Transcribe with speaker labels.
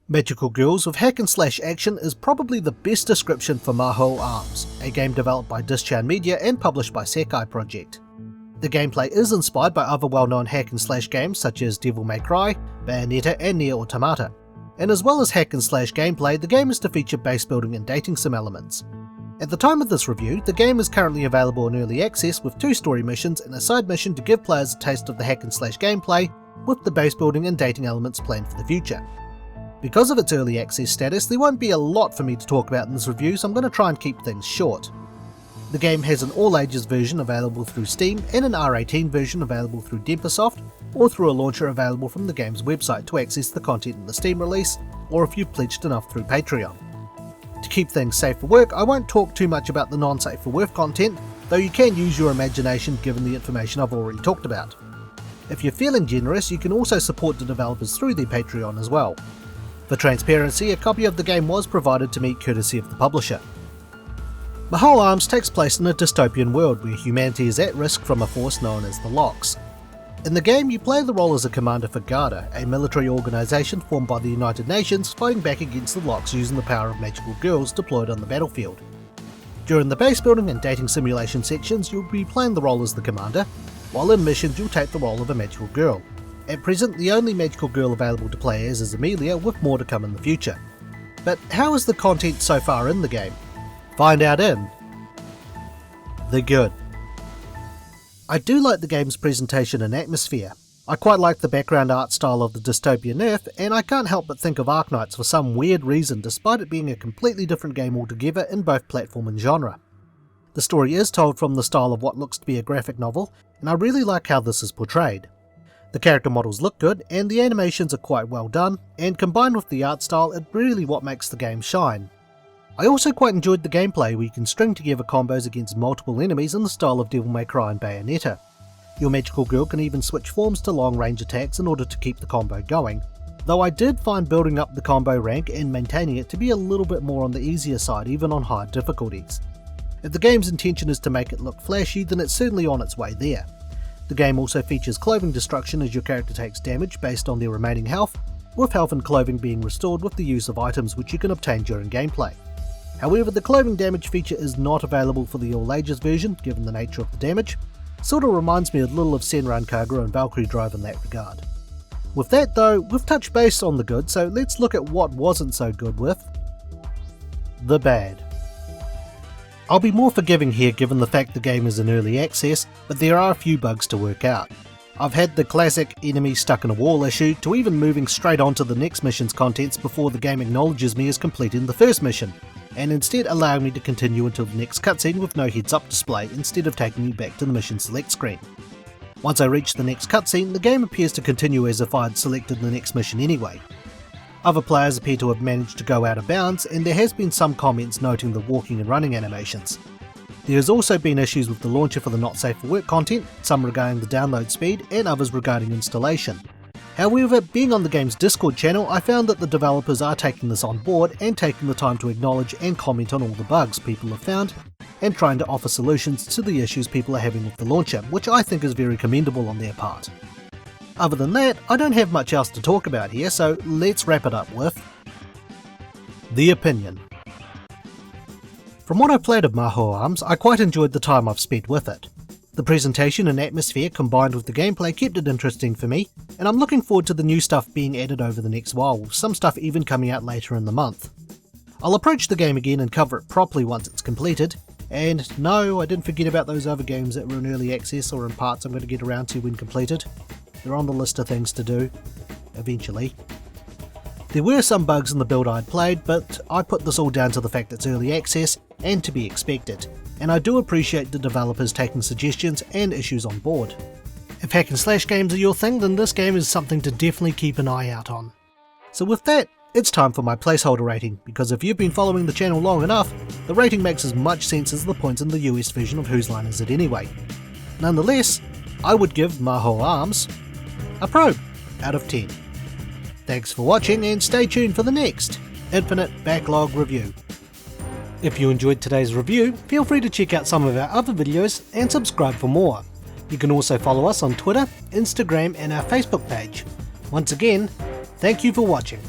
Speaker 1: Magical Girls with hack and slash action is probably the best description for Mahou Arms, a game developed by Dischan Media and published by Sekai project. The gameplay is inspired by other well-known hack and slash games such as Devil May Cry, Bayonetta and Nier Automata. And as well as hack and slash gameplay, the game is to feature base building and dating sim elements. At the time of this review, the game is currently available in early access with 2 story missions and a side mission to give players a taste of the hack and slash gameplay, with the base building and dating elements planned for the future. Because of its early access status, there won't be a lot for me to talk about in this review, so I'm going to try and keep things short. The game has an all ages version available through Steam and an R18 version available through Dempersoft, or through a launcher available from the game's website to access the content in the Steam release, or if you've pledged enough through Patreon. To keep things safe for work, I won't talk too much about the non-safe for work content, though you can use your imagination given the information I've already talked about. If you're feeling generous, you can also support the developers through their Patreon as well. For transparency, a copy of the game was provided to me courtesy of the publisher. Mahou Arms takes place in a dystopian world where humanity is at risk from a force known as the Locks. In the game, you play the role as a commander for Garda, a military organisation formed by the United Nations fighting back against the Locks using the power of magical girls deployed on the battlefield. During the base building and dating simulation sections, you'll be playing the role as the commander, while in missions you'll take the role of a magical girl. At present, the only magical girl available to play as is Amelia, with more to come in the future. But how is the content so far in the game? Find out in The Good. I do like the game's presentation and atmosphere. I quite like the background art style of the dystopian Earth, and I can't help but think of Arknights for some weird reason despite it being a completely different game altogether in both platform and genre. The story is told from the style of what looks to be a graphic novel, and I really like how this is portrayed. The character models look good, and the animations are quite well done, and combined with the art style, it's really what makes the game shine. I also quite enjoyed the gameplay where you can string together combos against multiple enemies in the style of Devil May Cry and Bayonetta. Your magical girl can even switch forms to long range attacks in order to keep the combo going, though I did find building up the combo rank and maintaining it to be a little bit more on the easier side even on higher difficulties. If the game's intention is to make it look flashy, then it's certainly on its way there. The game also features clothing destruction as your character takes damage based on their remaining health, with health and clothing being restored with the use of items which you can obtain during gameplay. However, the clothing damage feature is not available for the all ages version given the nature of the damage. Sorta reminds me a little of Senran Kagura and Valkyrie Drive in that regard. With that though, we've touched base on the good, so let's look at what wasn't so good with the bad. I'll be more forgiving here given the fact the game is in early access, but there are a few bugs to work out. I've had the classic enemy stuck in a wall issue, to even moving straight on to the next mission's contents before the game acknowledges me as completing the first mission, and instead allowing me to continue until the next cutscene with no heads up display instead of taking me back to the mission select screen. Once I reach the next cutscene, the game appears to continue as if I had selected the next mission anyway. Other players appear to have managed to go out of bounds, and there has been some comments noting the walking and running animations. There has also been issues with the launcher for the not safe for work content, some regarding the download speed and others regarding installation. However, being on the game's Discord channel, I found that the developers are taking this on board and taking the time to acknowledge and comment on all the bugs people have found, and trying to offer solutions to the issues people are having with the launcher, which I think is very commendable on their part. Other than that, I don't have much else to talk about here, so let's wrap it up with the opinion. From what I've played of Mahou Arms, I quite enjoyed the time I've spent with it. The presentation and atmosphere combined with the gameplay kept it interesting for me, and I'm looking forward to the new stuff being added over the next while, with some stuff even coming out later in the month. I'll approach the game again and cover it properly once it's completed, and no, I didn't forget about those other games that were in early access or in parts I'm going to get around to when completed. They're on the list of things to do, eventually. There were some bugs in the build I'd played, but I put this all down to the fact it's early access and to be expected, and I do appreciate the developers taking suggestions and issues on board. If hack and slash games are your thing, then this game is something to definitely keep an eye out on. So with that, it's time for my placeholder rating, because if you've been following the channel long enough, the rating makes as much sense as the points in the US version of Whose Line Is It Anyway. Nonetheless, I would give Mahou Arms a Pro out of 10. Thanks for watching, and stay tuned for the next Infinite Backlog review. If you enjoyed today's review, feel free to check out some of our other videos and subscribe for more. You can also follow us on Twitter, Instagram and our Facebook page. Once again, thank you for watching.